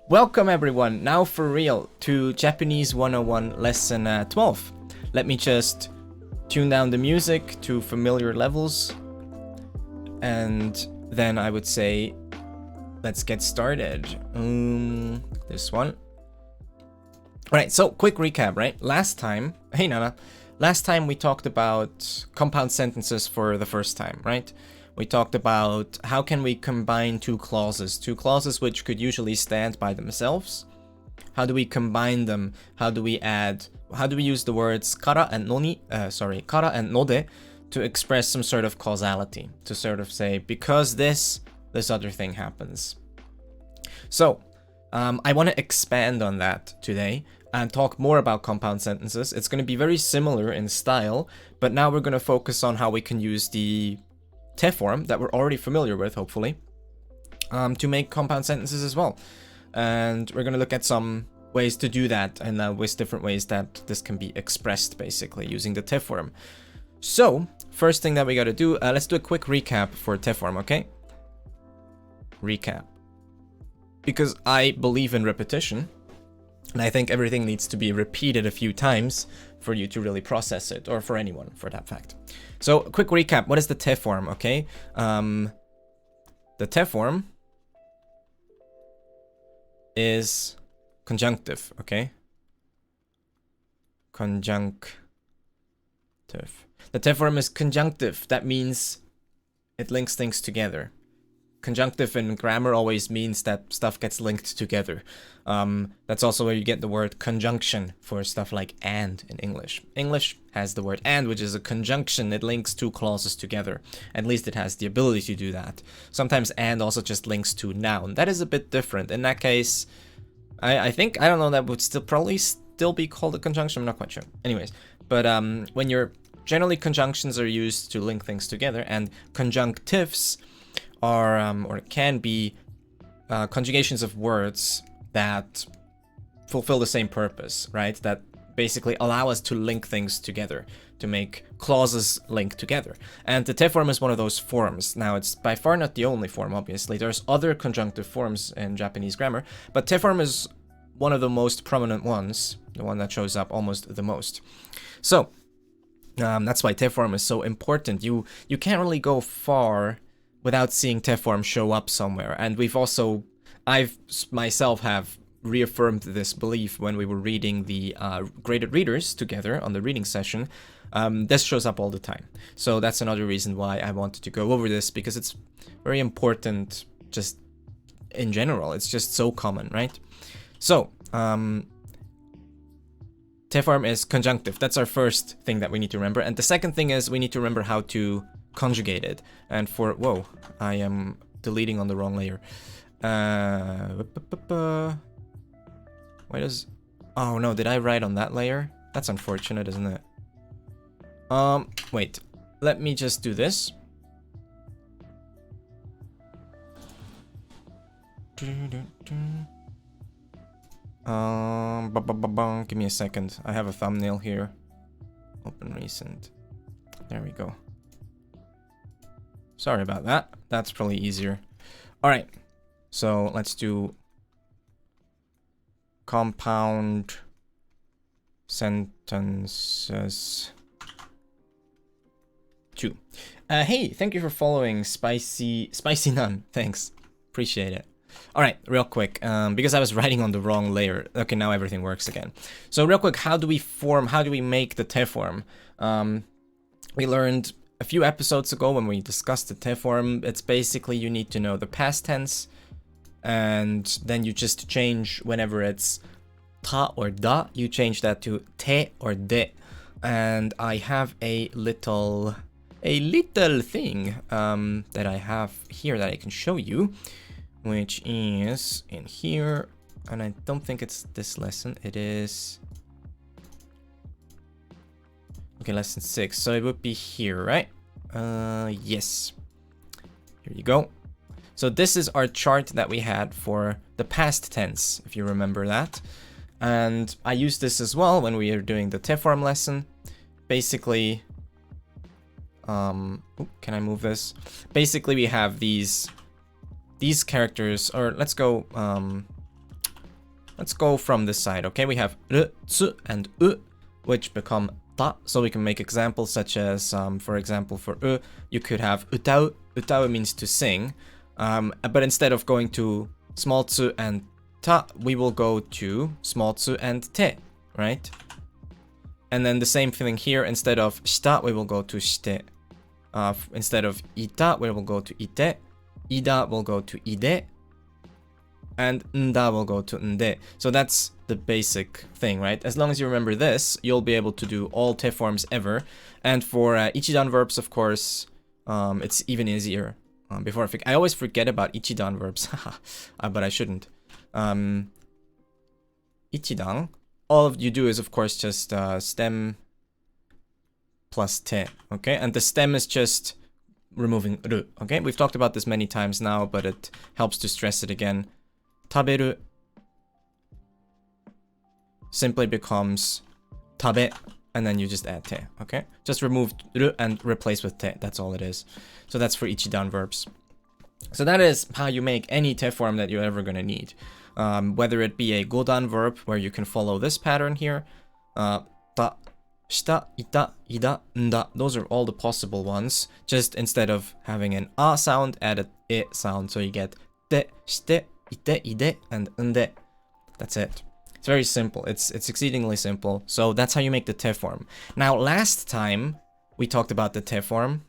Welcome everyone, now for real, to Japanese 101 lesson 12. Let me just tune down the music to familiar levels, and then I would say, let's get started. This one. Alright, so quick recap, right? Last time we talked about compound sentences for the first time, right? We talked about how can we combine two clauses which could usually stand by themselves. How do we combine them? How do we use the words kara and node to express some sort of causality, to sort of say, because this other thing happens. So, I want to expand on that today and talk more about compound sentences. It's going to be very similar in style, but now we're going to focus on how we can use the te form that we're already familiar with, hopefully, to make compound sentences as well. And we're going to look at some ways to do that, and with different ways that this can be expressed, basically, using the te form. So, first thing that we got to do, let's do a quick recap for te form, okay? Recap. Because I believe in repetition, and I think everything needs to be repeated a few times for you to really process it, or for anyone, for that fact. So, quick recap. What is the te form, okay? The te form is conjunctive, okay? Conjunctive. The te form is conjunctive. That means it links things together. Conjunctive in grammar always means that stuff gets linked together. That's also where you get the word conjunction for stuff like and in English. English has the word and, which is a conjunction. It links two clauses together. At least it has the ability to do that. Sometimes and also just links to noun. That is a bit different. In that case, I think, I don't know, that would probably still be called a conjunction. I'm not quite sure. Anyways, but when you're, generally conjunctions are used to link things together, and conjunctives are, or can be, conjugations of words that fulfill the same purpose, right? That basically allow us to link things together, to make clauses link together. And the te form is one of those forms. Now, it's by far not the only form, obviously. There's other conjunctive forms in Japanese grammar, but te form is one of the most prominent ones, the one that shows up almost the most. So, that's why te form is so important. You can't really go far without seeing te form show up somewhere. And I myself have reaffirmed this belief when we were reading the graded readers together on the reading session. This shows up all the time. So that's another reason why I wanted to go over this, because it's very important just in general. It's just so common, right? So, te form is conjunctive. That's our first thing that we need to remember. And the second thing is we need to remember how to conjugate it. And for, whoa, I am deleting on the wrong layer. Why does, oh no, did I write on that layer? That's unfortunate, isn't it? Wait, let me just do this. Give me a second. I have a thumbnail here. Open recent. There we go. Sorry about that. That's probably easier. All right. So let's do compound sentences 2. Hey, thank you for following Spicy Nun. Thanks. Appreciate it. All right, real quick, because I was writing on the wrong layer. Okay, now everything works again. So real quick, how do we make the te form? We learned a few episodes ago when we discussed the te form. It's basically you need to know the past tense, and then you just change whenever it's ta or da, you change that to te or de. And I have a little thing that I have here that I can show you, which is in here, and I don't think it's this lesson. It is, okay, lesson 6, so it would be here, right? Yes, here you go. So this is our chart that we had for the past tense, if you remember that. And I used this as well when we were doing the te form lesson. Basically, can I move this? Basically, we have these characters, or let's go Let's go from this side, okay? We have r, tsu, and u, which become ta. So we can make examples such as, for example, for u, you could have utau. Utau means to sing. But instead of going to small tsu and ta, we will go to small tsu and te, right? And then the same thing here, instead of shita, we will go to shite. Instead of ita, we will go to ite. Ida will go to ide. And nda will go to nde. So that's the basic thing, right? As long as you remember this, you'll be able to do all te forms ever. And for ichidan verbs, of course, it's even easier. I always forget about ichidan verbs, but I shouldn't. Ichidan, all you do is, of course, just stem plus te, okay? And the stem is just removing ru, okay? We've talked about this many times now, but it helps to stress it again. Taberu simply becomes tabe, and then you just add te, okay? Just remove ru and replace with te, that's all it is. So that's for ichidan verbs. So that is how you make any te form that you're ever gonna need. Whether it be a godan verb, where you can follow this pattern here, ta, shita, ita, ida, nda, those are all the possible ones. Just instead of having an a sound, add an e sound, so you get te, shite, ite, ide, and nde. That's it. It's very simple. It's exceedingly simple. So that's how you make the te form. Now, last time we talked about the te form,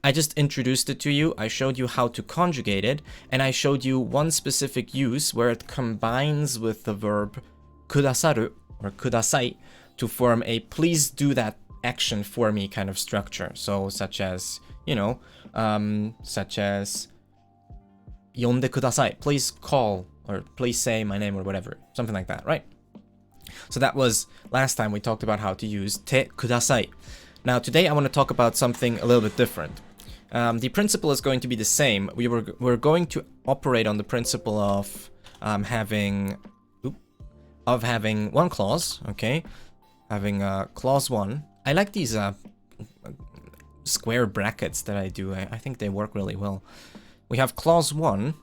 I just introduced it to you. I showed you how to conjugate it, and I showed you one specific use where it combines with the verb kudasaru or kudasai to form a please do that action for me kind of structure. So such as, you know, such as yonde kudasai, please call, or please say my name, or whatever, something like that, right? So that was last time we talked about how to use te kudasai. Now today I want to talk about something a little bit different. The principle is going to be the same. We're going to operate on the principle of having one clause, okay? Having clause 1. I like these square brackets that I do. I think they work really well. We have clause 1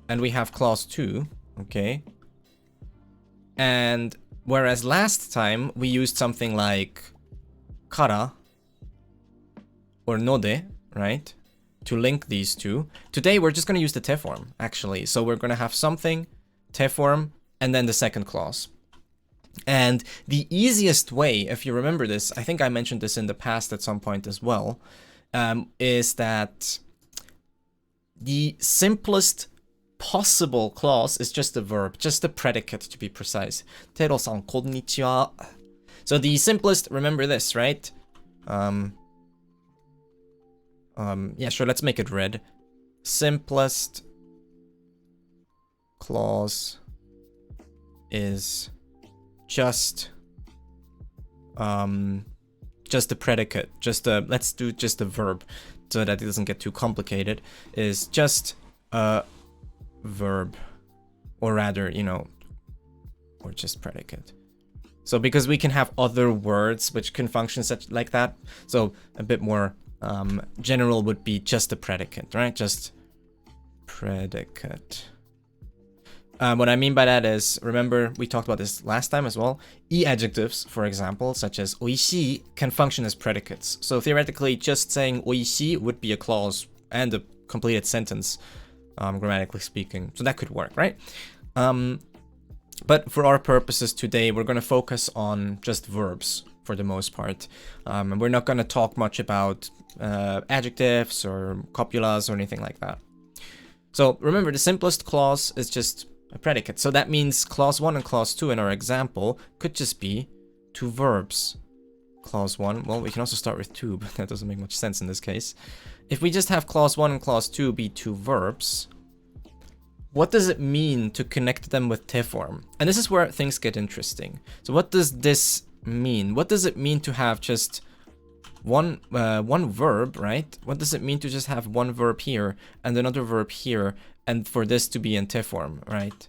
and we have clause 2, okay? And whereas last time we used something like kara or node, right, to link these two, today we're just going to use the te form, actually. So we're going to have something, te form, and then the second clause. And the easiest way, if you remember this, I think I mentioned this in the past at some point as well, is that the simplest possible clause is just a verb, just a predicate to be precise. Tero-san, konnichiwa. So the simplest, remember this, right? Yeah, sure, let's make it red. Simplest clause is just a predicate, let's do just a verb so that it doesn't get too complicated, is just a verb, or rather, you know, or just predicate. So because we can have other words which can function like that, so a bit more general would be just a predicate, right? Just predicate. What I mean by that is, remember we talked about this last time as well, e-adjectives, for example, such as oishii, can function as predicates. So theoretically, just saying oishii would be a clause and a completed sentence, grammatically speaking. So that could work, right? But for our purposes today, we're going to focus on just verbs for the most part. And we're not going to talk much about adjectives or copulas or anything like that. So remember, the simplest clause is just a predicate. So that means clause 1 and clause 2 in our example could just be two verbs. Clause 1, well, we can also start with 2, but that doesn't make much sense in this case. If we just have clause 1 and clause 2 be two verbs, what does it mean to connect them with te form? And this is where things get interesting. So what does this mean? What does it mean to have just one verb, right? What does it mean to just have one verb here and another verb here, and for this to be in te form, right?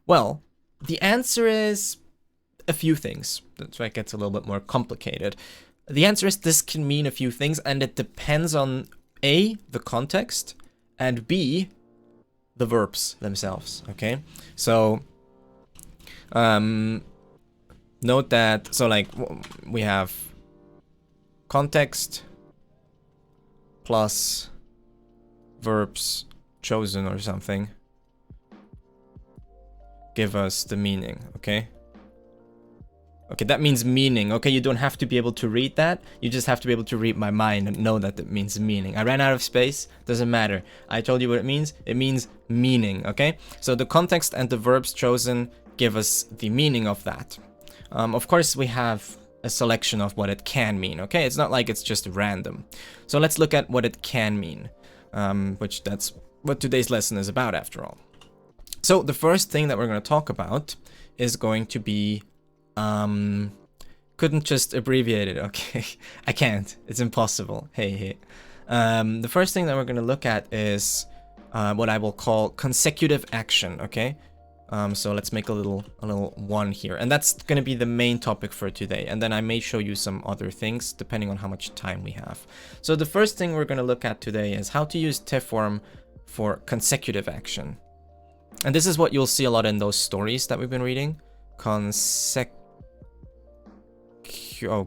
Well, the answer is a few things. That's why it gets a little bit more complicated. The answer is this can mean a few things, and it depends on A, the context, and B, the verbs themselves, okay? So Note that, so like we have context plus verbs chosen or something give us the meaning, okay? Okay, that means meaning. Okay, you don't have to be able to read that. You just have to be able to read my mind and know that it means meaning. I ran out of space. Doesn't matter. I told you what it means. It means meaning, okay? So the context and the verbs chosen give us the meaning of that. Of course, we have a selection of what it can mean, okay? It's not like it's just random. So let's look at what it can mean, which that's what today's lesson is about after all. So the first thing that we're going to talk about is going to be couldn't just abbreviate it, okay? I can't. It's impossible. Hey. The first thing that we're going to look at is what I will call consecutive action, okay? So let's make a little one here, and that's going to be the main topic for today. And then I may show you some other things depending on how much time we have. So the first thing we're going to look at today is how to use te form for consecutive action. And this is what you'll see a lot in those stories that we've been reading. Consecutive. How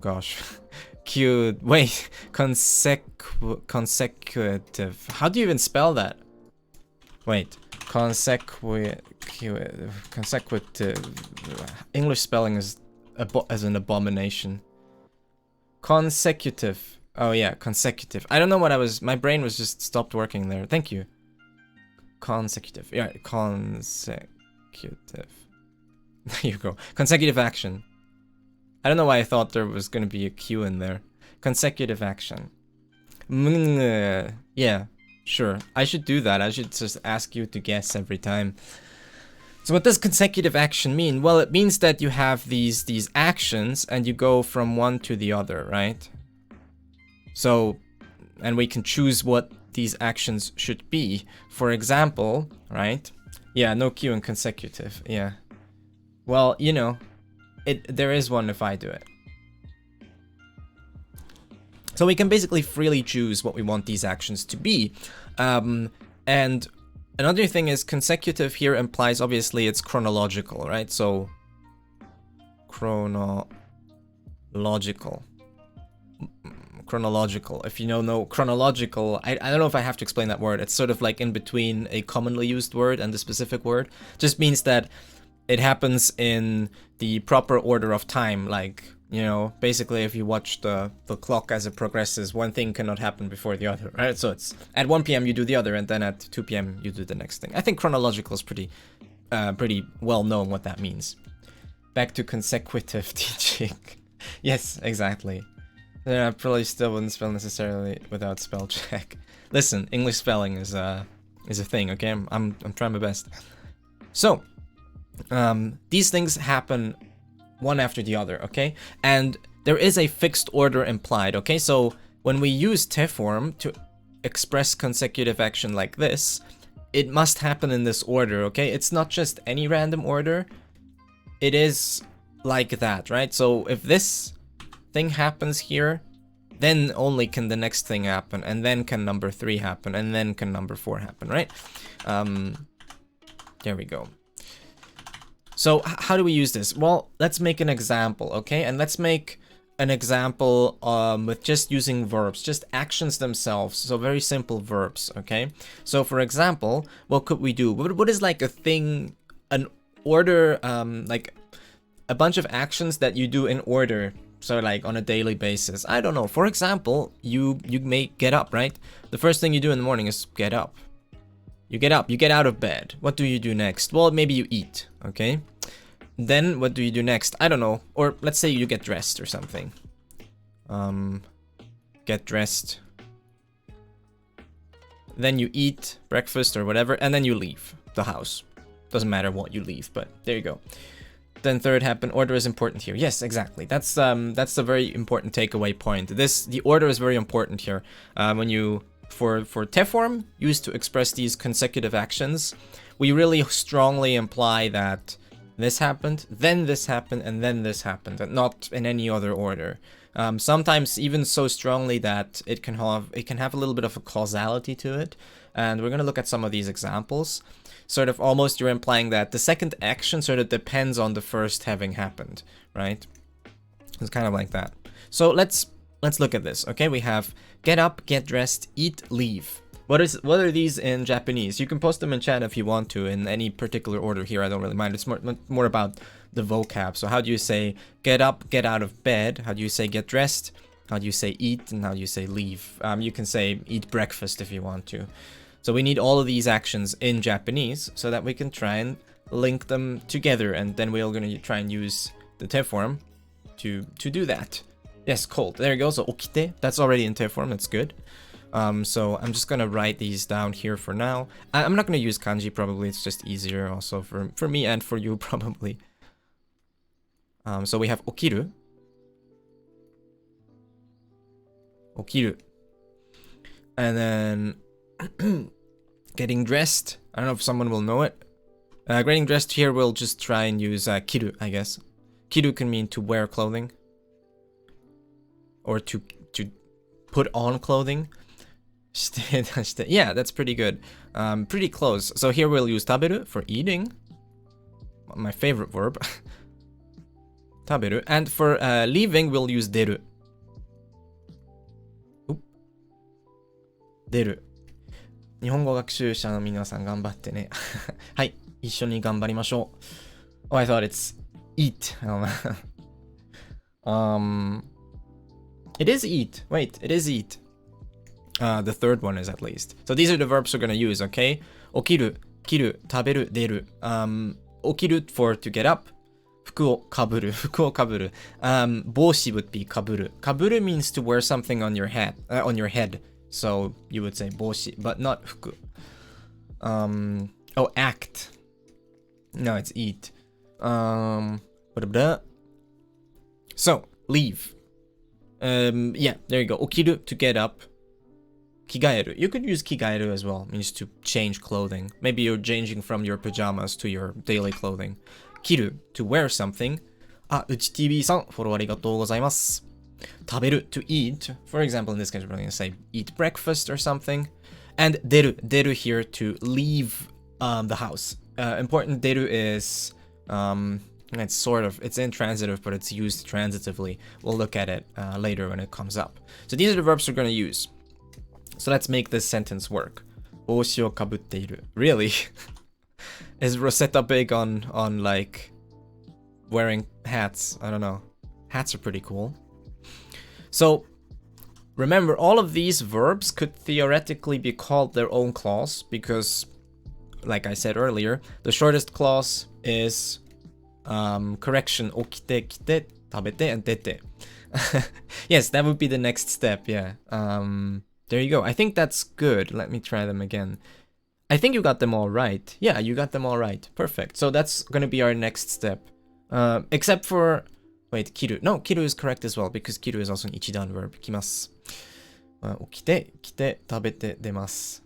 do you even spell that? Wait, consecutive. English spelling is an abomination. Consecutive. Oh yeah, consecutive. I don't know what my brain was just stopped working there. Thank you. Consecutive. Yeah, consecutive. There you go. Consecutive action. I don't know why I thought there was going to be a Q in there. Consecutive action. Yeah, sure. I should do that. I should just ask you to guess every time. So what does consecutive action mean? Well, it means that you have these actions and you go from one to the other, right? So, and we can choose what these actions should be. For example, right? Yeah, no Q in consecutive. Yeah. Well, you know, there is one if I do it. So we can basically freely choose what we want these actions to be. And another thing is consecutive here implies obviously it's chronological, right? So chronological. If you don't know chronological, I don't know if I have to explain that word. It's sort of like in between a commonly used word and the specific word. Just means that it happens in the proper order of time. Like, you know, basically if you watch the clock as it progresses, one thing cannot happen before the other, right? So it's at 1 p.m. you do the other, and then at 2 p.m. you do the next thing. I think chronological is pretty well known what that means. Back to consecutive teaching. Yes, exactly. I probably still wouldn't spell necessarily without spell check. Listen, English spelling is a thing, okay? I'm trying my best. So, these things happen one after the other, okay? And there is a fixed order implied, okay? So when we use te form to express consecutive action like this, it must happen in this order, okay? It's not just any random order. It is like that, right? So if this thing happens here, then only can the next thing happen, and then can number 3 happen, and then can number 4 happen, right? There we go. So how do we use this? Well, let's make an example, okay? And let's make an example with just using verbs, just actions themselves. So very simple verbs, okay? So for example, what could we do? What is like a thing, an order, like a bunch of actions that you do in order? So like on a daily basis. I don't know. For example, you may get up, right? The first thing you do in the morning is get up. You get up, you get out of bed. What do you do next? Well, maybe you eat, okay? Then what do you do next? I don't know. Or let's say you get dressed or something. Get dressed. Then you eat breakfast or whatever, and then you leave the house. Doesn't matter what you leave, but there you go. Then third happen, order is important here. Yes, exactly. That's a very important takeaway point. The order is very important here. When you for te form used to express these consecutive actions, we really strongly imply that this happened, then this happened, and then this happened, and not in any other order. Sometimes even so strongly that it can have a little bit of a causality to it, and we're gonna look at some of these examples. sort of almost you're implying that the second action sort of depends on the first having happened, right? It's kind of like that. So let's look at this. Okay, we have get up, get dressed, eat, leave. What are these in Japanese? You can post them in chat if you want to in any particular order here. I don't really mind. It's more about the vocab. So how do you say get up, get out of bed? How do you say get dressed? How do you say eat? And how do you say leave? You can say eat breakfast if you want to. So we need all of these actions in Japanese so that we can try and link them together, and then we're going to try and use the te form to do that. Yes, cold. There you go. So okite, that's already in te form. That's good. So I'm just gonna write these down here for now. I'm not gonna use kanji probably. It's just easier also for me and for you probably. So we have okiru. Okiru. And then getting dressed. I don't know if someone will know it. Getting dressed here, we'll just try and use kiru, I guess. Kiru can mean to wear clothing. Or to put on clothing. Yeah, that's pretty good. Pretty close. So here we'll use taberu for eating. My favorite verb. Taberu. And for leaving, we'll use deru. Oop. Deru. 日本語学習者の皆さん頑張ってね。はい、一緒に頑張りましょう。Oh, I thought it's eat. It is eat. Wait, it is eat. The third one is at least. So these are the verbs we're gonna use, okay? Okiru, kiru, taberu, deru. Okiru for to get up. Fuku o kaburu, fuku o kaburu. Boshi would be kaburu. Kaburu means to wear something on your head, So you would say boshi, but not fuku. Oh, act. No, it's eat. So, leave. Yeah, there you go. Okiru, to get up. Kigaeru. You could use kigaeru as well. It means to change clothing. Maybe you're changing from your pajamas to your daily clothing. Kiru, to wear something. UchiTV-san, follow ありがとうございます。Taberu, to eat. For example, in this case, we're going to say eat breakfast or something. And deru here to leave the house. Important deru is it's intransitive, but it's used transitively. We'll look at it later when it comes up. So these are the verbs we're going to use. So let's make this sentence work. Boshi o kabutte iru. Really? Is Rosetta big on like wearing hats? I don't know. Hats are pretty cool. So remember, all of these verbs could theoretically be called their own clause because, like I said earlier, the shortest clause is correction okite, kite, tabete, and tete. Yes, that would be the next step, yeah. There you go. I think that's good. Let me try them again. I think you got them all right. Yeah, you got them all right. Perfect. So that's going to be our next step. Except for... Wait, kiru. No, kiru is correct as well, because kiru is also an ichidan verb. Kimasu. Okite, kite, tabete, demasu.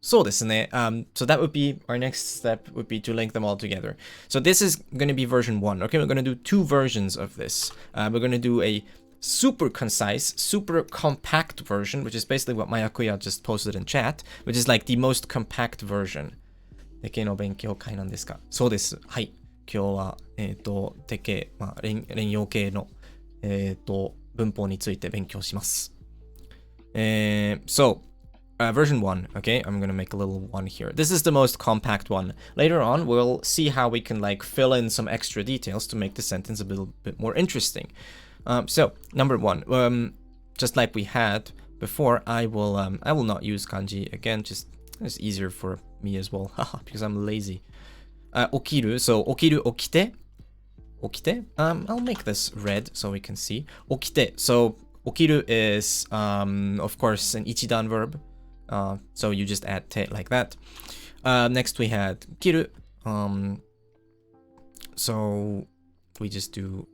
So desu ne. So that would be our next step, would be to link them all together. So this is going to be version 1. Okay, we're going to do 2 versions of this. We're going to do a super concise, super compact version, which is basically what Mayakuya just posted in chat, which is like the most compact version. Teke no benkyou kai nan desu ka? Sou desu. Hai. 今日はteke 連用形の文法について勉強します。So version 1, okay? I'm gonna make a little one here. This is the most compact one. Later on, we'll see how we can like fill in some extra details to make the sentence a little bit more interesting. So number 1, just like we had before, I will not use kanji again. Just it's easier for me as well, because I'm lazy. Okiru, so okiru, okite. Okite. I'll make this red so we can see. Okite. So okiru is of course an ichidan verb. So you just add te like that. Next we had kiru. So we just do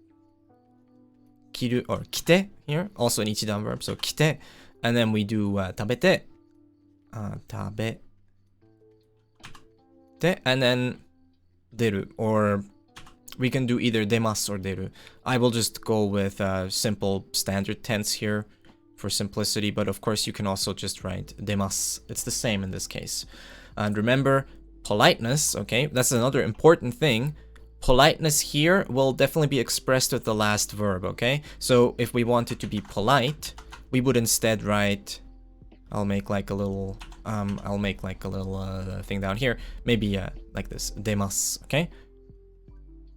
kiru or kite here, also an ichidan verb. So kite, and then we do tabete, tabete, and then deru, or we can do either demasu or deru. I will just go with simple standard tense here for simplicity, but of course you can also just write demasu. It's the same in this case. And remember, politeness, okay, that's another important thing. Politeness here will definitely be expressed with the last verb, okay? So if we wanted to be polite, we would instead write, I'll make like a little thing down here, maybe like this, demasu, okay?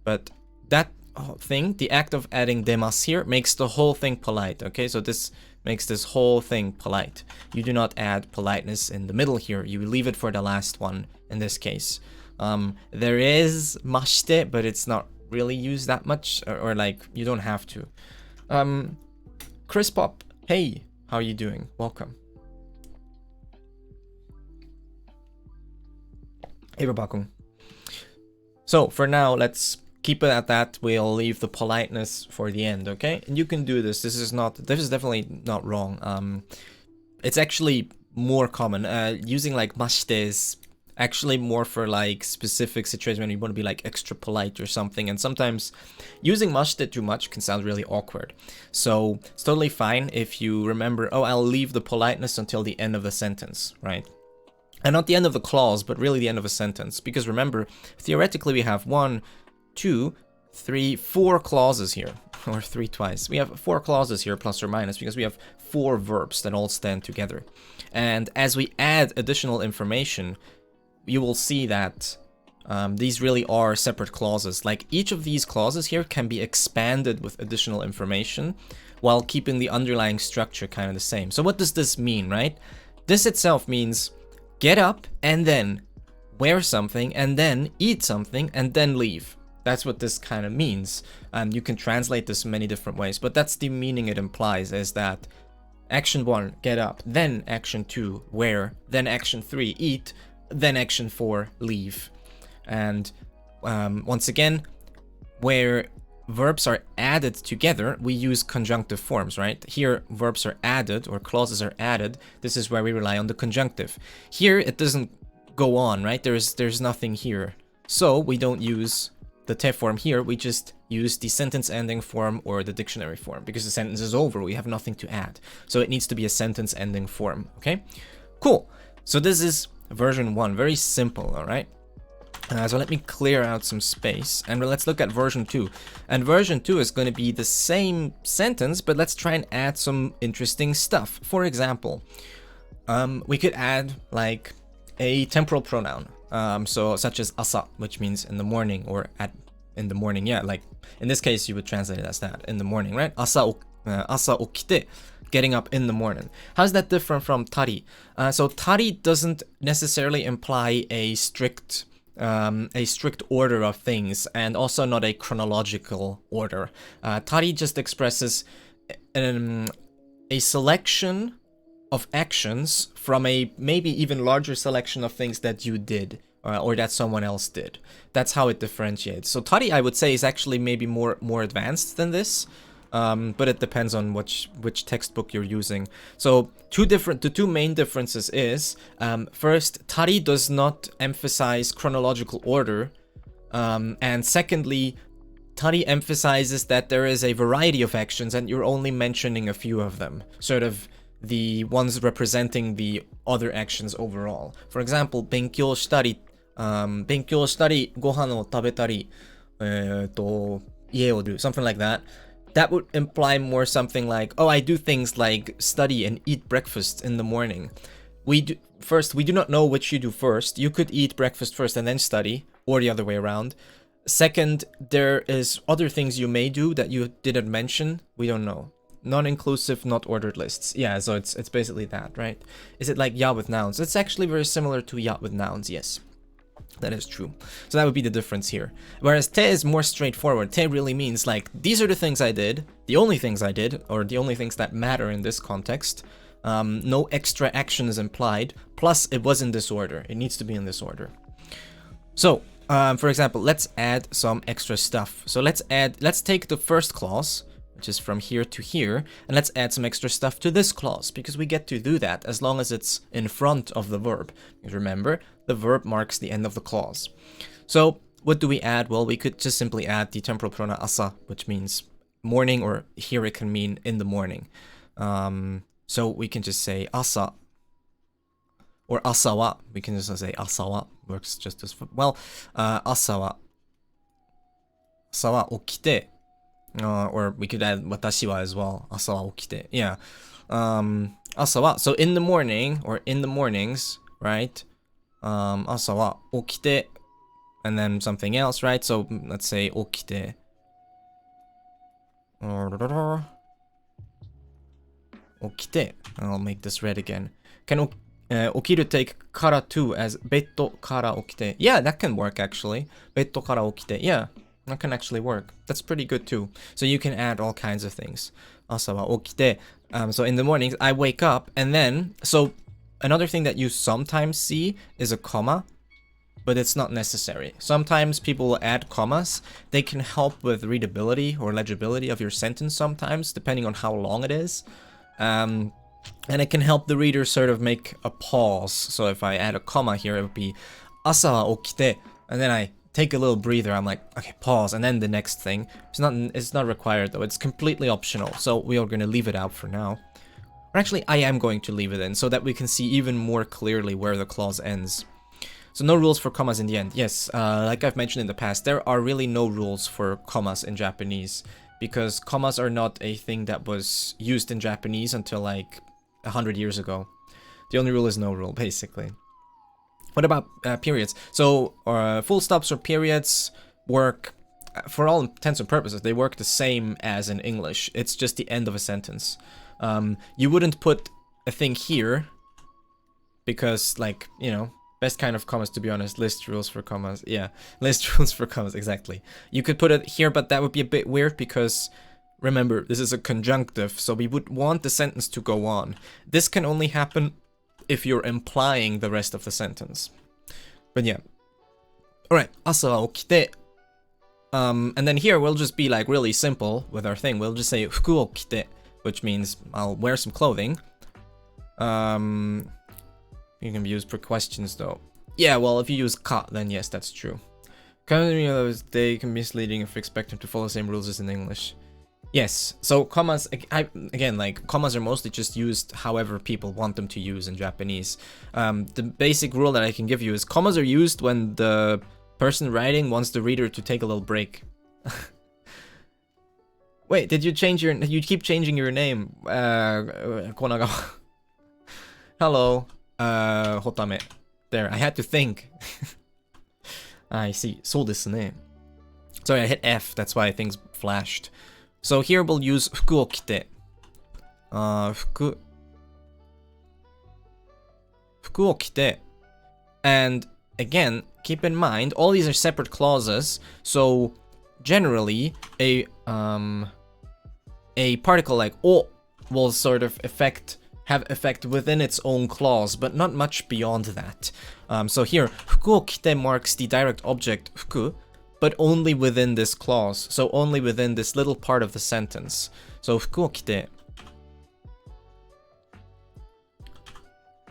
But that thing, the act of adding demasu here, makes the whole thing polite, okay? So this makes this whole thing polite. You do not add politeness in the middle here. You leave it for the last one in this case. There is mashite, but it's not really used that much, or like, you don't have to. Chris Pop, hey, how are you doing? Welcome. Hey, Rabakung. So for now, let's keep it at that. We'll leave the politeness for the end, okay? And you can do this. This is definitely not wrong. It's actually more common. Using like mashite is actually more for like specific situations when you want to be like extra polite or something. And sometimes using mashite too much can sound really awkward. So it's totally fine if you remember, oh, I'll leave the politeness until the end of the sentence, right? And not the end of the clause, but really the end of a sentence. Because remember, theoretically we have 1, 2, 3, 4 clauses here. Or 3 twice. We have 4 clauses here, plus or minus, because we have 4 verbs that all stand together. And as we add additional information, you will see that these really are separate clauses. Like, each of these clauses here can be expanded with additional information, while keeping the underlying structure kind of the same. So what does this mean, right? This itself means get up and then wear something and then eat something and then leave. That's what this kind of means. And you can translate this in many different ways, but that's the meaning it implies, is that action 1, get up, then action 2, wear, then action 3, eat, then action 4, leave. And once again, where verbs are added together, we use conjunctive forms, right? Here, verbs are added, or clauses are added. This is where we rely on the conjunctive. Here, it doesn't go on, right? There's nothing here. So we don't use the te form here. We just use the sentence ending form or the dictionary form, because the sentence is over. We have nothing to add. So it needs to be a sentence ending form, okay? Cool. So this is version 1. Very simple, all right? So let me clear out some space, and let's look at version 2. And version 2 is going to be the same sentence, but let's try and add some interesting stuff. For example, we could add like a temporal pronoun, so such as asa, which means in the morning, or in the morning. Yeah, like in this case, you would translate it as that, in the morning, right? Asa okite, getting up in the morning. How's that different from tari? So tari doesn't necessarily imply a strict order of things, and also not a chronological order. Tari just expresses a selection of actions from a maybe even larger selection of things that you did, or that someone else did. That's how it differentiates. So tari, I would say, is actually maybe more advanced than this. But it depends on which textbook you're using. So the two main differences is, first, tari does not emphasize chronological order, and secondly, tari emphasizes that there is a variety of actions and you're only mentioning a few of them, sort of the ones representing the other actions overall. For example, 勉強したり、ご飯を食べたり、家をdo, something like that. That would imply more something like, oh, I do things like study and eat breakfast in the morning. We do not know which you do first. You could eat breakfast first and then study, or the other way around. Second, there is other things you may do that you didn't mention. We don't know. Non-inclusive, not ordered lists. Yeah, so it's basically that, right? Is it like ya with nouns? It's actually very similar to ya with nouns, yes. That is true. So that would be the difference here. Whereas te is more straightforward. Te really means like, these are the things I did, the only things I did, or the only things that matter in this context. No extra action is implied, plus it was in this order. It needs to be in this order. So, for example, let's add some extra stuff. So let's take the first clause, which is from here to here, and let's add some extra stuff to this clause, because we get to do that as long as it's in front of the verb. Because remember, the verb marks the end of the clause. So what do we add? Well, we could just simply add the temporal pronoun asa, which means morning, or here it can mean in the morning. So we can just say asa Or asawa, we can just say asawa, works just as well. Asawa 起きて or we could add 私は as well. 朝は起きて yeah. 朝は so in the morning or in the mornings, right? 朝は起きて and then something else, right? So let's say 起きて 起きて I'll make this red again. Can 起きる take から to as ベッドから起きて yeah, that can work actually. ベッドから起きて yeah, that can actually work. That's pretty good too. So you can add all kinds of things. 朝は起きて so in the mornings I wake up and then so another thing that you sometimes see is a comma, but it's not necessary. Sometimes people will add commas. They can help with readability or legibility of your sentence sometimes, depending on how long it is. And it can help the reader sort of make a pause. So if I add a comma here, it would be 朝は起きて and then I take a little breather. I'm like, okay, pause, and then the next thing. It's not required though. It's completely optional. So we are going to leave it out for now. Or actually, I am going to leave it in so that we can see even more clearly where the clause ends. So no rules for commas in the end. Yes, like I've mentioned in the past, there are really no rules for commas in Japanese because commas are not a thing that was used in Japanese until like 100 years ago. The only rule is no rule, basically. What about periods? So full stops or periods work, for all intents and purposes, they work the same as in English. It's just the end of a sentence. You wouldn't put a thing here because, like, you know, best kind of commas, to be honest, list rules for commas. Yeah, list rules for commas, exactly. You could put it here, but that would be a bit weird because, remember, this is a conjunctive, so we would want the sentence to go on. This can only happen if you're implying the rest of the sentence. But yeah. Alright, 朝は起きて and then here we'll just be like really simple with our thing. We'll just say 服を着て which means I'll wear some clothing. You can be used for questions though. Yeah, well, if you use ka, then yes, that's true. They can be misleading if we expect them to follow the same rules as in English. Yes, so commas, again, like, commas are mostly just used however people want them to use in Japanese. The basic rule that I can give you is commas are used when the person writing wants the reader to take a little break. Wait, did you change your... You keep changing your name, Konagawa. Hello, Hotame. There, I had to think. I see. そうですね. Sorry, I hit F, that's why things flashed. So here we'll use 服を着て. 服を着て. And again, keep in mind, all these are separate clauses. So generally, a particle like お will sort of have effect within its own clause, but not much beyond that. So here, 服を着て marks the direct object 服, but only within this clause. So only within this little part of the sentence. So 服を着て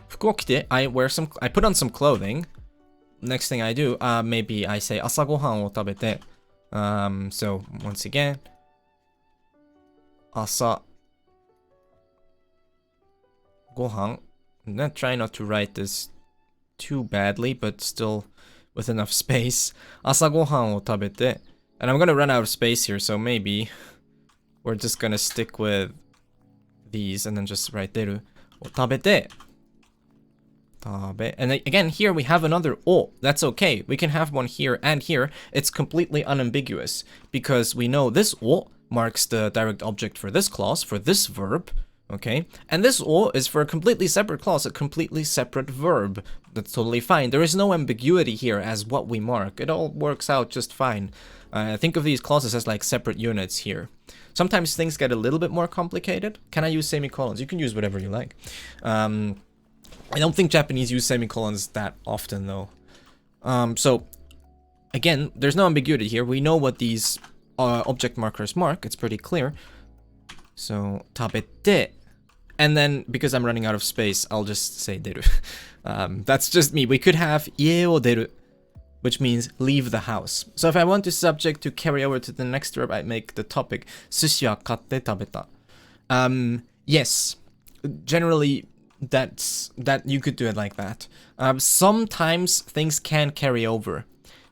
服を着て I put on some clothing. Next thing I do, maybe I say 朝ごはんを食べて. So once again, 朝ごはん. I'm gonna try not to write this too badly, but still with enough space. 朝ごはんを食べて. And I'm gonna run out of space here, so maybe we're just gonna stick with these and then just write 出るを食べて. And again, here we have another o. That's okay. We can have one here and here. It's completely unambiguous because we know this o marks the direct object for this clause, for this verb. Okay, and this o is for a completely separate clause, a completely separate verb. That's totally fine. There is no ambiguity here as what we mark. It all works out just fine. Think of these clauses as like separate units here. Sometimes things get a little bit more complicated. Can I use semicolons? You can use whatever you like. I don't think Japanese use semicolons that often though. So again, there's no ambiguity here. We know what these object markers mark. It's pretty clear. So 食べて. And then, because I'm running out of space, I'll just say 出る. That's just me. We could have 家を出る, which means leave the house. So if I want the subject to carry over to the next verb, I make the topic 寿司は買って食べた. Yes, generally that you could do it like that. Sometimes things can carry over.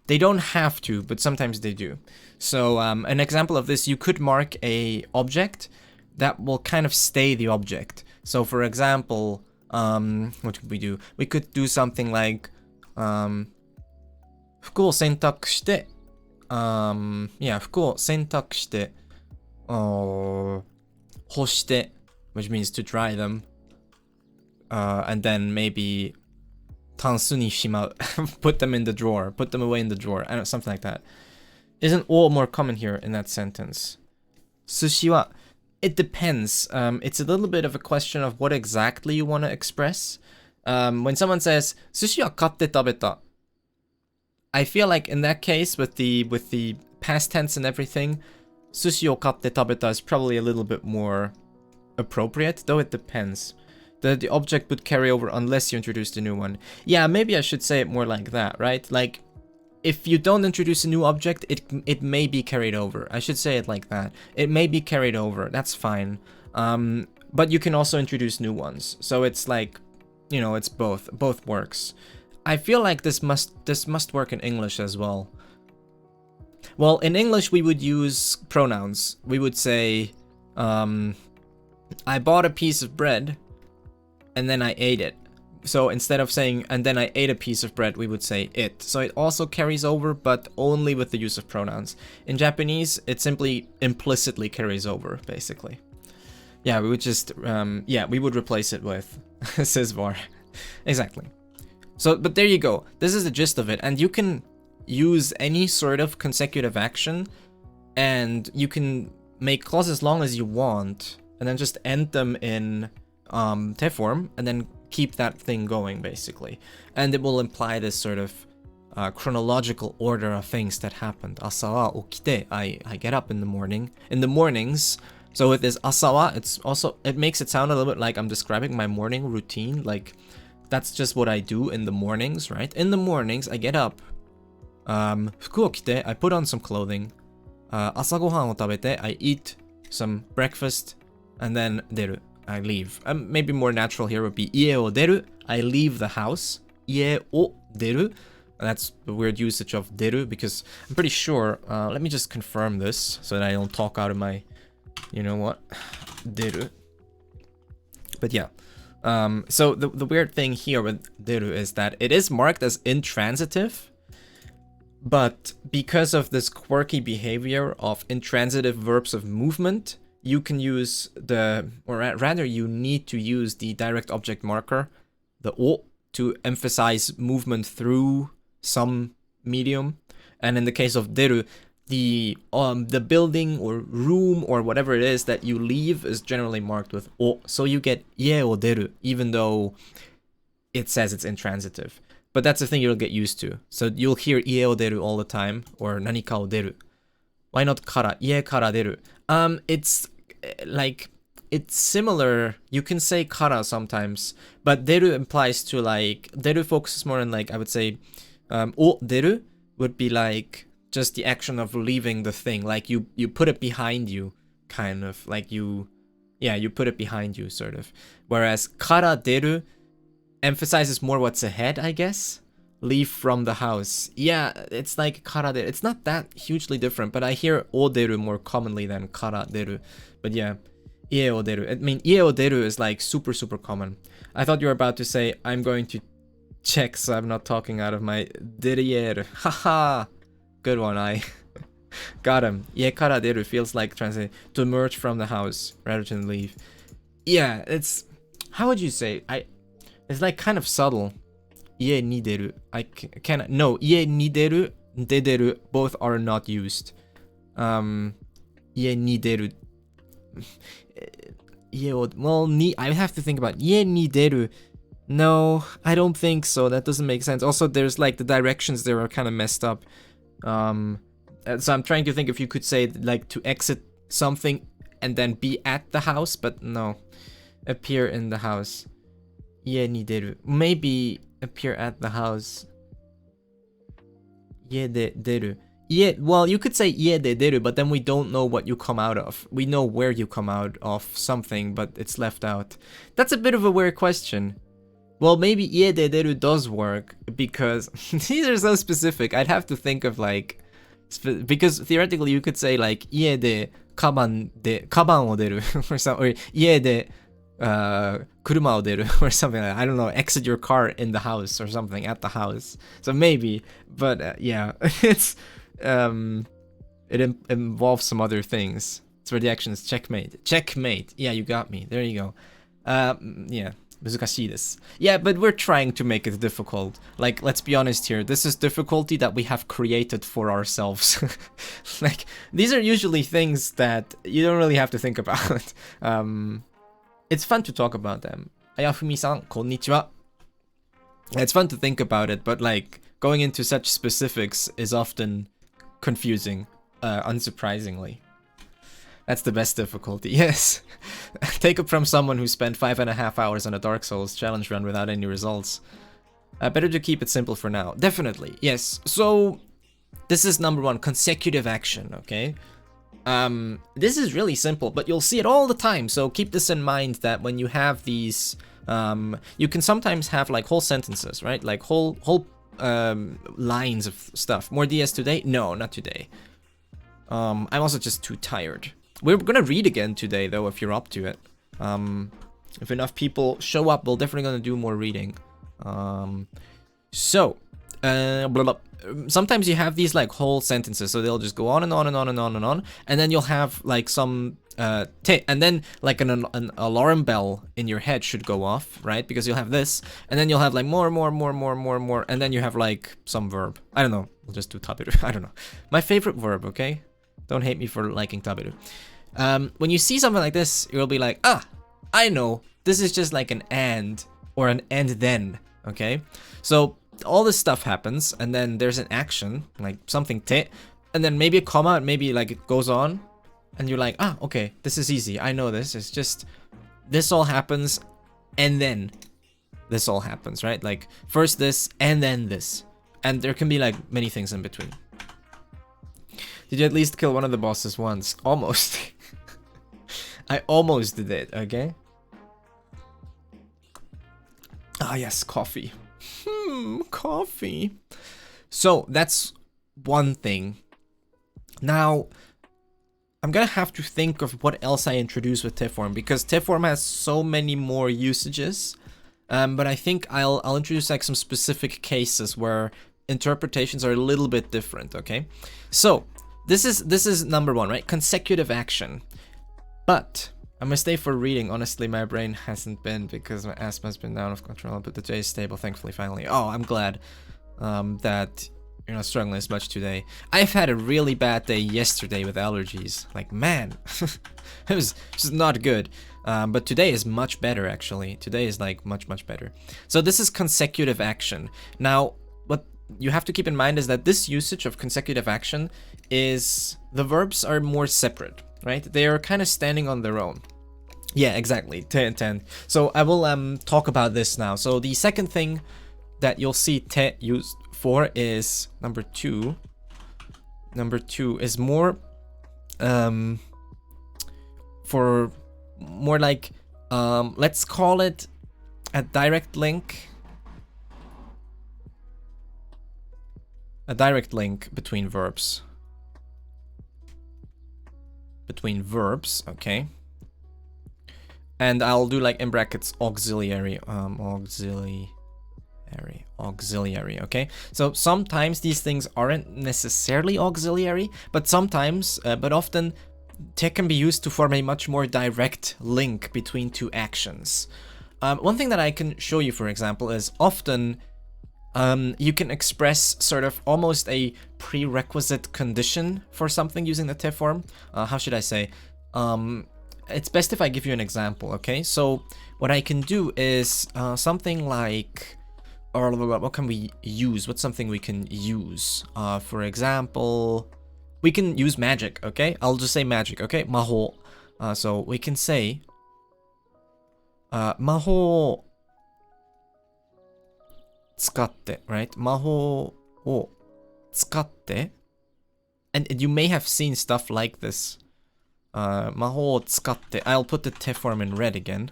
They don't have to, but sometimes they do. So an example of this, you could mark a object that will kind of stay the object. So for example, what could we do? We could do something like 服を選択して yeah, 服を選択して 干して which means to dry them, and then maybe タンスにしまう put them in the drawer, put them away in the drawer, I don't know, something like that. Isn't all more common here in that sentence? 寿司は it depends. It's a little bit of a question of what exactly you want to express. When someone says 寿司は買って食べた, I feel like in that case, with the past tense and everything, 寿司を買って食べた is probably a little bit more appropriate, though it depends. The object would carry over unless you introduced a new one. Yeah, maybe I should say it more like that, right? Like, if you don't introduce a new object, it may be carried over. I should say it like that. It may be carried over. That's fine. But you can also introduce new ones. So it's like, you know, it's both. Both works. I feel like this must work in English as well. Well, in English we would use pronouns. We would say, I bought a piece of bread and then I ate it. So instead of saying, and then I ate a piece of bread, we would say it. So it also carries over, but only with the use of pronouns. In Japanese, it simply implicitly carries over, basically. Yeah, we would just, we would replace it with sysvar. Exactly. So, but there you go. This is the gist of it. And you can use any sort of consecutive action, and you can make clauses as long as you want, and then just end them in te form, and then keep that thing going, basically. And it will imply this sort of chronological order of things that happened. Asa wa okite, I get up in the morning. In the mornings. So with this asa wa, it makes it sound a little bit like I'm describing my morning routine. Like, that's just what I do in the mornings, right? In the mornings, I get up. 服を着て, I put on some clothing. 朝ごはんを食べて, I eat some breakfast. And then 出る. I leave. Maybe more natural here would be 家を出る. I leave the house. 家を出る. That's the weird usage of 出る because I'm pretty sure. Let me just confirm this so that I don't talk out of my, you know what, 出る. But yeah. So the weird thing here with 出る is that it is marked as intransitive, but because of this quirky behavior of intransitive verbs of movement, you can use you need to use the direct object marker, the o, to emphasize movement through some medium. And in the case of 出る, the building or room or whatever it is that you leave is generally marked with o. So you get 家を出る, even though it says it's intransitive. But that's the thing you'll get used to. So you'll hear 家を出る all the time, or 何かを出る. Why not から? 家から出る. It's like, it's similar. You can say から sometimes, but 出る implies to like, 出る focuses more on like, I would say, を出る would be like just the action of leaving the thing. Like you put it behind you, kind of. Like you put it behind you, sort of. Whereas から出る emphasizes more what's ahead, I guess. Leave from the house. Yeah, it's like から出る. It's not that hugely different, but I hear を出る more commonly than から出る. But yeah, 家を出る. I mean, 家を出る is like super, super common. I thought you were about to say, I'm going to check so I'm not talking out of my 出る家. Haha. Good one, I got him. 家から出る feels like translate to emerge from the house rather than leave. Yeah, it's, how would you say? It's like kind of subtle. 家に出る. I cannot. No, 家に出る, 出る, both are not used. 家に出る. Well, I have to think about 家に出る. No, I don't think so. That doesn't make sense. Also, there's like the directions there are kind of messed up. So I'm trying to think if you could say like to exit something and then be at the house, but no. Appear in the house. 家に出る. Maybe appear at the house. 家で出る. Yeah, well, you could say ie de deru, but then we don't know what you come out of. We know where you come out of something, but it's left out. That's a bit of a weird question. Well, maybe ie de deru does work, because these are so specific. I'd have to think of like, because theoretically you could say like ie de kaban o deru or something, or ie de kuruma o deru or something like that. I don't know, exit your car in the house or something, at the house. So maybe, but yeah, it's involves some other things. It's where the action is checkmate. Checkmate. Yeah, you got me. There you go. Yeah. 難しいです. Yeah, but we're trying to make it difficult. Like, let's be honest here. This is difficulty that we have created for ourselves. Like, these are usually things that you don't really have to think about. It's fun to talk about them. Ayafumi-san, konnichiwa. It's fun to think about it, but like, going into such specifics is often confusing, unsurprisingly. That's the best difficulty, yes. Take it from someone who spent 5.5 hours on a Dark Souls challenge run without any results. Better to keep it simple for now. Definitely, yes. So, this is number 1, consecutive action, okay? This is really simple, but you'll see it all the time, so keep this in mind that when you have these, you can sometimes have like whole sentences, right? Like whole lines of stuff. More DS today? No, not today. I'm also just too tired. We're gonna read again today, though, if you're up to it. If enough people show up, we're definitely gonna do more reading. Blah, blah. Sometimes you have these like whole sentences, so they'll just go on and on and on and on and on, and then you'll have like some and then like an alarm bell in your head should go off, right? Because you'll have this, and then you'll have like more, and then you have like some verb. I don't know. We'll just do taberu. I don't know. My favorite verb, okay? Don't hate me for liking taberu. When you see something like this, you'll be like, ah, I know. This is just like an and or an and then, okay? So all this stuff happens, and then there's an action, like something te, and then maybe a comma, and maybe like it goes on, and you're like, ah, okay, this is easy. I know this. It's just, this all happens, and then this all happens, right? Like first this, and then this. And there can be like many things in between. Did you at least kill one of the bosses once? Almost. I almost did it, okay? Ah, yes, coffee. Coffee. So, that's one thing. Now, I'm gonna have to think of what else I introduce with T-form, because T-form has so many more usages. But I think I'll introduce like some specific cases where interpretations are a little bit different, okay? So, this is number 1, right? Consecutive action. But I'm gonna stay for reading. Honestly, my brain hasn't been, because my asthma has been down of control, but the day is stable, thankfully, finally. Oh, I'm glad that you're not struggling as much today. I've had a really bad day yesterday with allergies. Like, man, it was just not good. But today is much better, actually. Today is like much better. So this is consecutive action. Now, what you have to keep in mind is that this usage of consecutive action is, the verbs are more separate, right? They are kind of standing on their own. Yeah, exactly, 10. So I will talk about this now. So the second thing that you'll see te used for is number 2. Number 2 is more for more like let's call it a direct link. A direct link between verbs. Okay? And I'll do like in brackets auxiliary, auxiliary, okay? So sometimes these things aren't necessarily auxiliary, but sometimes, but often, te can be used to form a much more direct link between two actions. One thing that I can show you, for example, is often you can express sort of almost a prerequisite condition for something using the te form. How should I say? It's best if I give you an example, okay? So what I can do is something like, or what can we use? What's something we can use? For example, we can use magic, okay? I'll just say magic, okay? Maho. So we can say maho 使って, right? 魔法を使って and you may have seen stuff like this. 魔法を使って I'll put the te form in red again.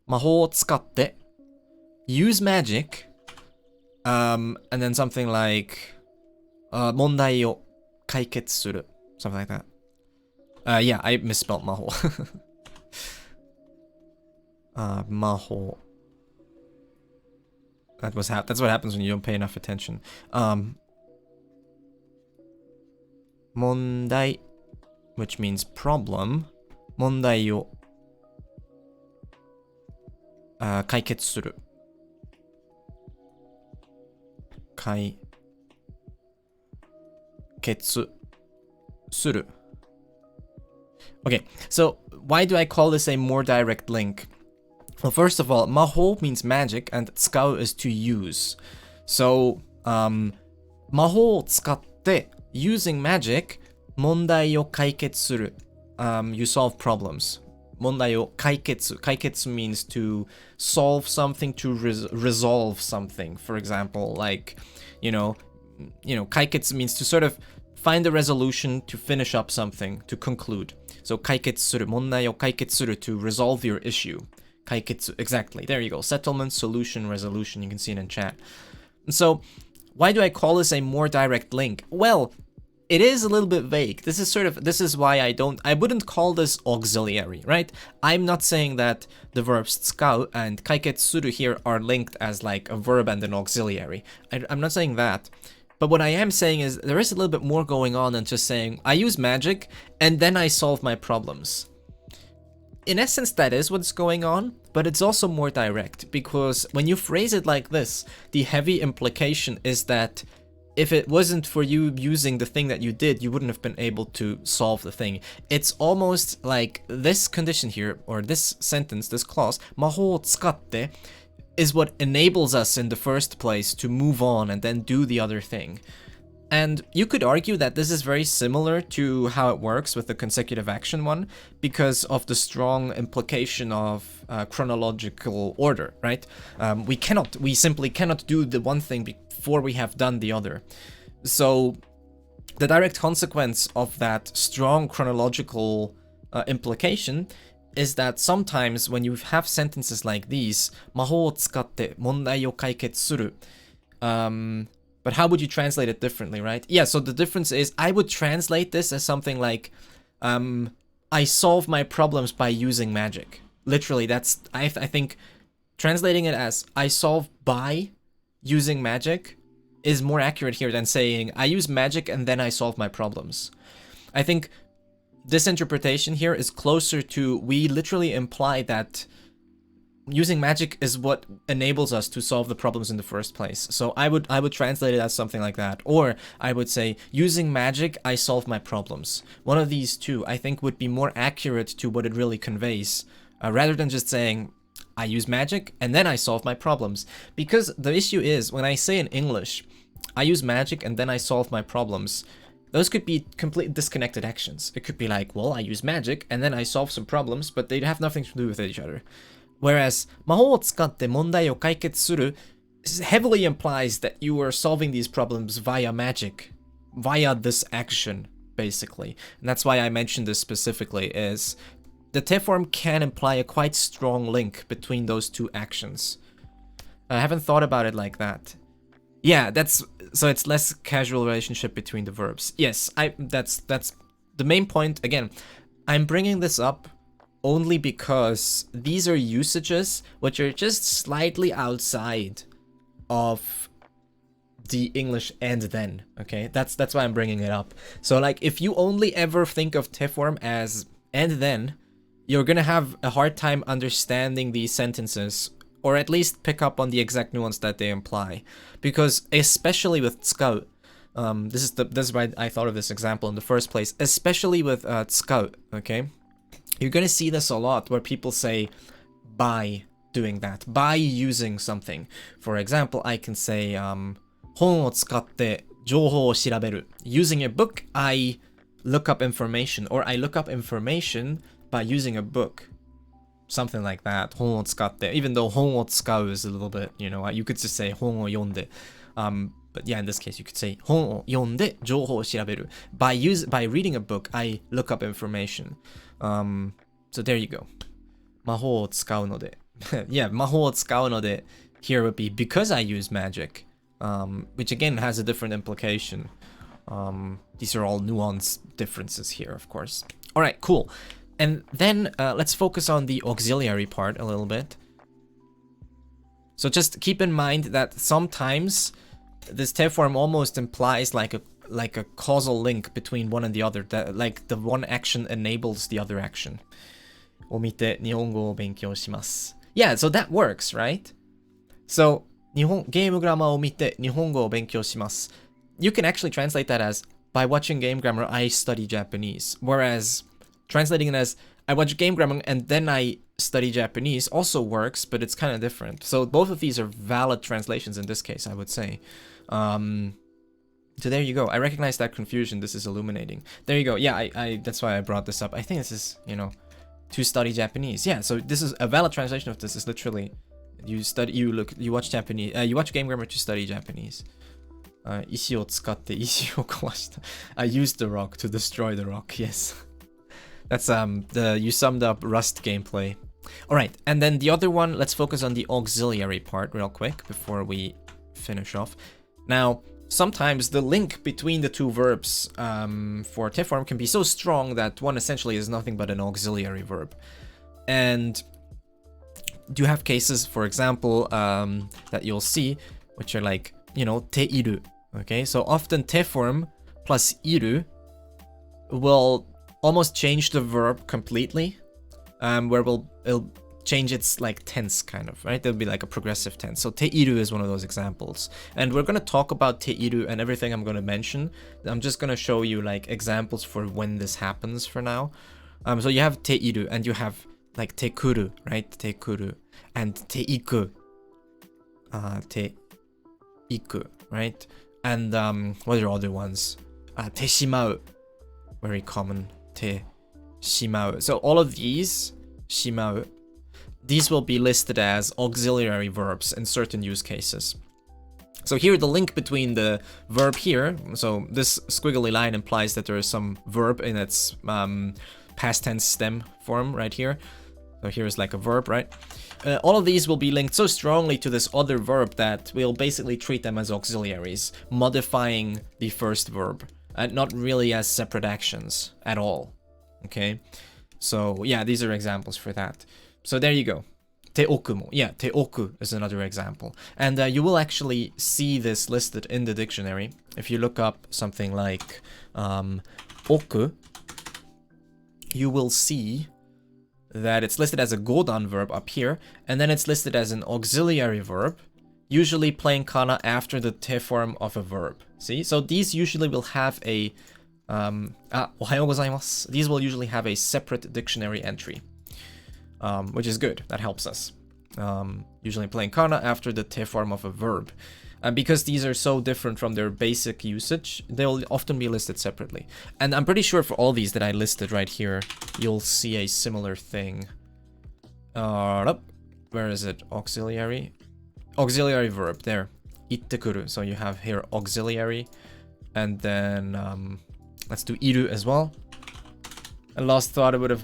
魔法を使って use magic, and then something like 問題を解決する something like that. Yeah, I misspelled 魔法. 魔法 that's what happens when you don't pay enough attention. 問題 which means problem. 問題を解決する。解決する。Okay, so why do I call this a more direct link? Well, first of all, 魔法 means magic and 使う is to use. So, 魔法を使って using magic 問題を解決する. You solve problems. 問題を解決. 解決 means to solve something, to resolve something. For example, like, you know, 解決 means to sort of find a resolution to finish up something, to conclude. So 解決する. 問題を解決する to resolve your issue. 解決, exactly. There you go. Settlement, solution, resolution. You can see it in chat. So, why do I call this a more direct link? Well, it is a little bit vague. This is why I wouldn't call this auxiliary, right? I'm not saying that the verbs 使う and 解決する here are linked as like a verb and an auxiliary. I'm not saying that. But what I am saying is there is a little bit more going on than just saying I use magic and then I solve my problems. In essence, that is what's going on, but it's also more direct because when you phrase it like this, the heavy implication is that if it wasn't for you using the thing that you did, you wouldn't have been able to solve the thing. It's almost like this condition here, or this sentence, this clause, 魔法を使って is what enables us in the first place to move on and then do the other thing. And you could argue that this is very similar to how it works with the consecutive action one because of the strong implication of chronological order, right? We simply cannot do the one thing before we have done the other. So the direct consequence of that strong chronological implication is that sometimes when you have sentences like these, 魔法を使って問題を解決する, but how would you translate it differently, right? Yeah, so the difference is I would translate this as something like, I solve my problems by using magic. Literally, that's, I think translating it as I solve by using magic is more accurate here than saying I use magic and then I solve my problems. I think this interpretation here is closer to we literally imply that using magic is what enables us to solve the problems in the first place. So I would translate it as something like that. Or I would say, using magic, I solve my problems. One of these two, I think, would be more accurate to what it really conveys, rather than just saying, I use magic and then I solve my problems. Because the issue is, when I say in English, I use magic and then I solve my problems, those could be completely disconnected actions. It could be like, well, I use magic and then I solve some problems, but they have nothing to do with each other. Whereas 魔法を使って問題を解決する heavily implies that you are solving these problems via magic, via this action, basically. And that's why I mentioned this specifically, is the te form can imply a quite strong link between those two actions. I haven't thought about it like that. Yeah, so it's less casual relationship between the verbs. Yes, that's the main point. Again, I'm bringing this up only because these are usages which are just slightly outside of the English and then, okay? That's why I'm bringing it up. So like, if you only ever think of te form as and then, you're gonna have a hard time understanding these sentences, or at least pick up on the exact nuance that they imply. Because especially with 使う, this is why I thought of this example in the first place, especially with 使う, okay? You're gonna see this a lot where people say by doing that, by using something. For example, I can say 本を使って情報を調べる. Using a book, I look up information, or I look up information by using a book. Something like that. 本を使って, even though 本を使う is a little bit, you know, you could just say 本を読んで. But yeah, in this case, you could say 本を読んで情報を調べる. By reading a book, I look up information. So there you go. 魔法を使うので. Yeah, 魔法を使うので here would be because I use magic, which again has a different implication. These are all nuance differences here, of course. All right, cool. And then let's focus on the auxiliary part a little bit. So just keep in mind that sometimes this te form almost implies like a causal link between one and the other, that like the one action enables the other action. を見て日本語を勉強します. Yeah, so that works, right? So ゲームグラマーを見て日本語を勉強します. You can actually translate that as by watching game grammar I study Japanese, whereas translating it as I watch game grammar and then I study Japanese also works, but it's kind of different. So both of these are valid translations in this case, I would say. So there you go. I recognize that confusion. This is illuminating. There you go. Yeah, I that's why I brought this up. I think this is, to study Japanese. Yeah, so this is a valid translation of this is literally you watch Japanese, you watch game grammar to study Japanese. 石を使って石を壊した. I used the rock to destroy the rock. Yes. That's you summed up Rust gameplay. All right, and then the other one, let's focus on the auxiliary part real quick before we finish off. Now, sometimes the link between the two verbs for te form can be so strong that one essentially is nothing but an auxiliary verb. And you have cases, for example, that you'll see, which are like, te iru. Okay, so often te form plus iru will almost change the verb completely, where it'll change its like tense kind of, right? There'll be like a progressive tense. So te iru is one of those examples. And we're going to talk about te iru and everything I'm going to mention. I'm just going to show you like examples for when this happens for now. So you have te iru and you have like te kuru, right? Te kuru. And te iku. Te iku, right? And what are other ones? Te shimau. Very common. Te shimau. So all of these, shimau, these will be listed as auxiliary verbs in certain use cases. So here the link between the verb here, so this squiggly line implies that there is some verb in its past tense stem form right here. So here is like a verb, right? All of these will be linked so strongly to this other verb that we'll basically treat them as auxiliaries, modifying the first verb, and not really as separate actions at all. Okay? So yeah, these are examples for that. So there you go. Te oku mo. Yeah, te oku is another example. And you will actually see this listed in the dictionary. If you look up something like oku, you will see that it's listed as a godan verb up here, and then it's listed as an auxiliary verb, usually playing kana after the te form of a verb. See? So these usually will have a ohayou gozaimasu. These will usually have a separate dictionary entry, which is good. That helps us. Usually playing kana after the te form of a verb. And because these are so different from their basic usage, they'll often be listed separately. And I'm pretty sure for all these that I listed right here, you'll see a similar thing. Where is it? Auxiliary? Auxiliary verb, there. Ittekuru. So you have here auxiliary. And then let's do iru as well. I lost thought I would have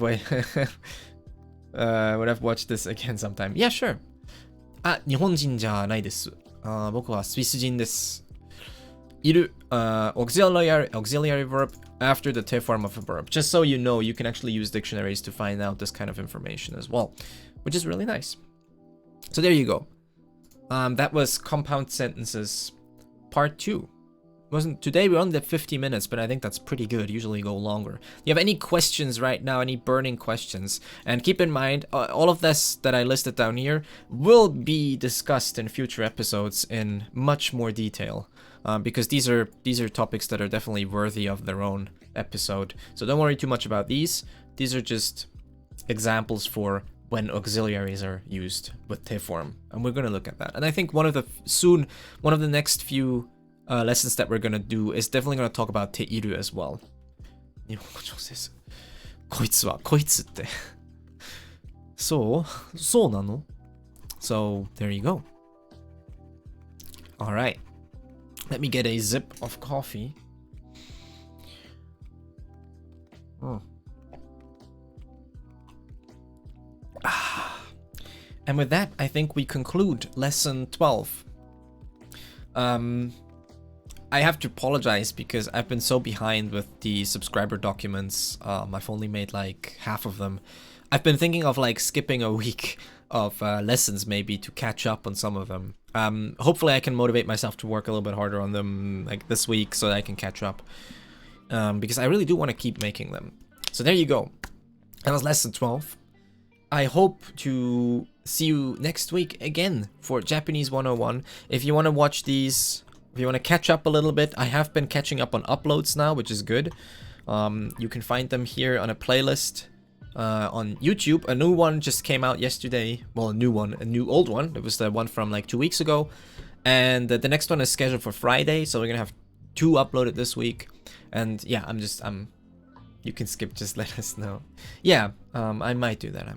watched this again sometime. Yeah, sure. 日本人じゃないです。僕はスイス人です。いる auxiliary verb after the te form of a verb. Just so you know, you can actually use dictionaries to find out this kind of information as well, which is really nice. So there you go. That was compound sentences part 2. Today we're only at 50 minutes, but I think that's pretty good. Usually go longer. Do you have any questions right now? Any burning questions? And keep in mind, all of this that I listed down here will be discussed in future episodes in much more detail, because these are topics that are definitely worthy of their own episode. So don't worry too much about these. These are just examples for when auxiliaries are used with te form, and we're going to look at that. And I think one of the next few lessons that we're gonna do is definitely gonna talk about te iru as well. 日本語上手です。こいつはこいつって。そうなの? So there you go. All right. Let me get a sip of coffee. Oh. And with that, I think we conclude lesson 12. I have to apologize because I've been so behind with the subscriber documents. I've only made like half of them. I've been thinking of like skipping a week of lessons maybe to catch up on some of them. Hopefully I can motivate myself to work a little bit harder on them like this week so that I can catch up. Because I really do want to keep making them. So there you go. That was lesson 12. I hope to see you next week again for Japanese 101. If you want to watch these, if you want to catch up a little bit, I have been catching up on uploads now, which is good. You can find them here on a playlist on YouTube. A new one just came out yesterday. Well, a new old one. It was the one from like 2 weeks ago. And the next one is scheduled for Friday, so we're gonna have 2 uploaded this week. And yeah, you can skip, just let us know. Yeah, I might do that.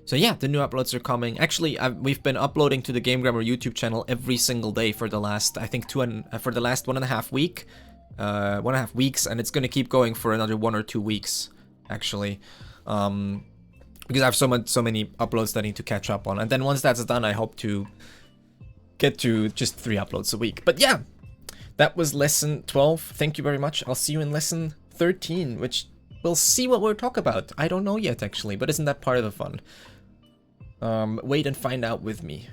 So yeah, the new uploads are coming. Actually, we've been uploading to the Game Grammar YouTube channel every single day for the last, I think, for the last 1.5 weeks, and it's gonna keep going for another 1 or 2 weeks, actually, because I have so many uploads that I need to catch up on. And then once that's done, I hope to get to just 3 uploads a week. But yeah, that was lesson 12. Thank you very much. I'll see you in lesson 13, which we'll see what we'll talk about. I don't know yet, actually, but isn't that part of the fun? Wait and find out with me.